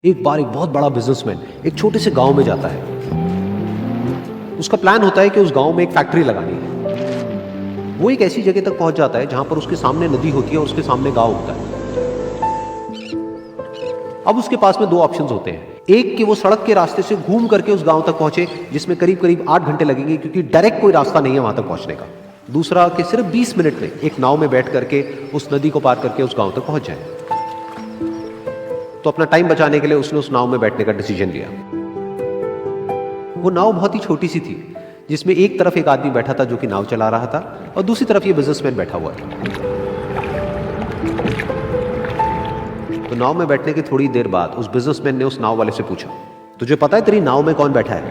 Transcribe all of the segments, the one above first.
एक बार एक बहुत बड़ा बिजनेसमैन एक छोटे से गांव में जाता है। उसका प्लान होता है कि उस गांव में एक फैक्ट्री लगानी है। वो एक ऐसी जगह तक पहुंच जाता है जहां पर उसके सामने नदी होती है और उसके सामने गांव होता है। अब उसके पास में दो ऑप्शंस होते हैं। एक कि वो सड़क के रास्ते से घूम करके उस गांव तक पहुंचे, जिसमें करीब करीब 8 घंटे लगेंगे, क्योंकि डायरेक्ट कोई रास्ता नहीं है वहां तक पहुंचने का। दूसरा कि सिर्फ 20 मिनट में एक नाव में बैठ करके उस नदी को पार करके उस गांव तक पहुंच जाए। तो अपना टाइम बचाने के लिए उसने उस नाव में बैठने का डिसीजन लिया। वो नाव बहुत ही छोटी सी थी, जिसमें एक तरफ एक आदमी बैठा था जो कि नाव चला रहा था और दूसरी तरफ ये बिजनेसमैन बैठा हुआ था। तो नाव में बैठने की थोड़ी देर बाद उस बिजनेसमैन ने उस नाव वाले से पूछा, तुझे पता है तेरी नाव में कौन बैठा है?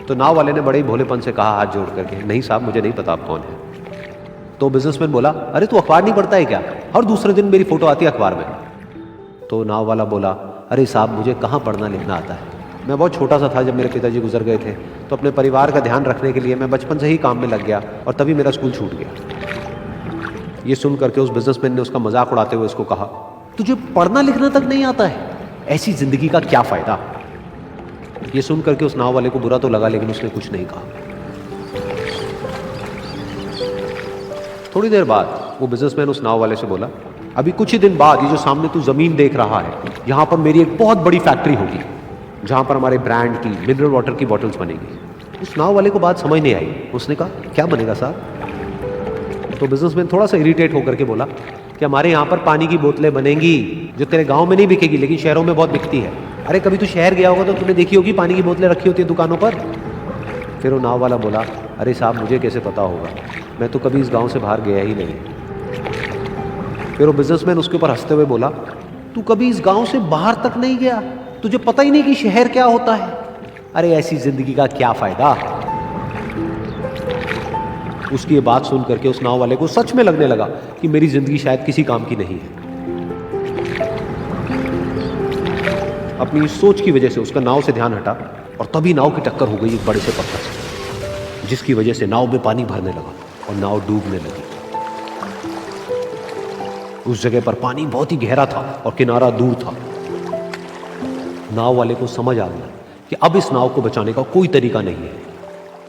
तो नाव वाले ने बड़े ही भोलेपन से कहा हाथ जोड़ करके, नहीं साहब मुझे नहीं पता आप कौन है। तो बिजनेसमैन बोला, अरे तू अखबार नहीं पढ़ता है क्या? हर दूसरे दिन मेरी फोटो आती है अखबार में। तो नाव वाला बोला, अरे साहब मुझे कहाँ पढ़ना लिखना आता है, मैं बहुत छोटा सा था जब मेरे पिताजी गुजर गए थे, तो अपने परिवार का ध्यान रखने के लिए मैं बचपन से ही काम में लग गया और तभी मेरा स्कूल छूट गया। ये सुन करके उस बिजनेसमैन ने उसका मजाक उड़ाते हुए उसको कहा, तुझे पढ़ना लिखना तक नहीं आता है, ऐसी जिंदगी का क्या फायदा? ये सुन करके उस नाव वाले को बुरा तो लगा, लेकिन उसने कुछ नहीं कहा। थोड़ी देर बाद वो बिजनेसमैन उस नाव वाले से बोला, अभी कुछ ही दिन बाद ये जो सामने तू जमीन देख रहा है, यहां पर मेरी एक बहुत बड़ी फैक्ट्री होगी जहां पर हमारे ब्रांड की मिनरल वाटर की बॉटल्स बनेगी। उस नाव वाले को बात समझ नहीं आई। उसने कहा, क्या बनेगा साहब? तो बिजनेसमैन थोड़ा सा इरिटेट होकर के बोला कि हमारे यहाँ पर पानी की बोतलें बनेंगी जो तेरे गांव में नहीं बिकेगी लेकिन शहरों में बहुत बिकती है। अरे कभी तू शहर गया होगा तो तूने देखी होगी पानी की बोतलें रखी होती है दुकानों पर। फिर वो नाव वाला बोला, अरे साहब मुझे कैसे पता होगा, मैं तो कभी इस गाँव से बाहर गया ही नहीं। फिर वो बिजनेसमैन उसके ऊपर हंसते हुए बोला, तू कभी इस गांव से बाहर तक नहीं गया, तुझे पता ही नहीं कि शहर क्या होता है? अरे ऐसी जिंदगी का क्या फायदा? उसकी ये बात सुन करके उस नाव वाले को सच में लगने लगा कि मेरी जिंदगी शायद किसी काम की नहीं है। अपनी सोच की वजह से उसका नाव से ध्यान हटा और तभी नाव की टक्कर हो गई एक बड़े से पत्थर से, जिसकी वजह से नाव में पानी भरने लगा और नाव डूबने लगी। उस जगह पर पानी बहुत ही गहरा था और किनारा दूर था। नाव वाले को समझ आ गया कि अब इस नाव को बचाने का कोई तरीका नहीं है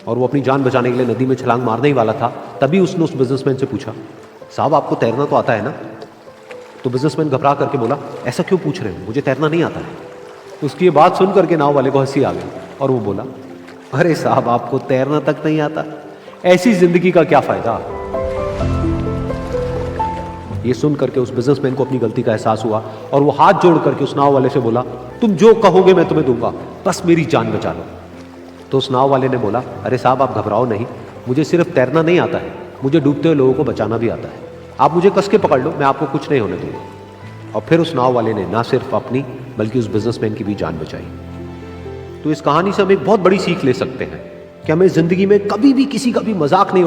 और वो अपनी जान बचाने के लिए नदी में छलांग मारने ही वाला था। तभी उसने उस बिजनेसमैन से पूछा, साहब आपको तैरना तो आता है ना? तो बिजनेसमैन घबरा करके बोला, ऐसा क्यों पूछ रहे हो, मुझे तैरना नहीं आता है। उसकी ये बात सुन करके नाव वाले को हंसी आ गई और वो बोला, अरे साहब आपको तैरना तक नहीं आता, ऐसी जिंदगी का क्या फायदा? ये सुन करके उस बिजनेसमैन को अपनी गलती का एहसास हुआ और वो हाथ जोड़ करके उस नाव वाले से बोला, तुम जो कहोगे मैं तुम्हें दूंगा, बस मेरी जान बचा लो। तो उस नाव वाले ने बोला, अरे साहब आप घबराओ नहीं, मुझे सिर्फ तैरना नहीं आता है, मुझे डूबते हुए लोगों को बचाना भी आता है। आप मुझे कस के पकड़ लो, मैं आपको कुछ नहीं होने दूंगा। और फिर उस नाव वाले ने ना सिर्फ अपनी बल्कि उस बिजनेसमैन की भी जान बचाई। तो इस कहानी से हम एक बहुत बड़ी सीख ले सकते हैं कि हमें जिंदगी में कभी भी किसी का भी मजाक नहीं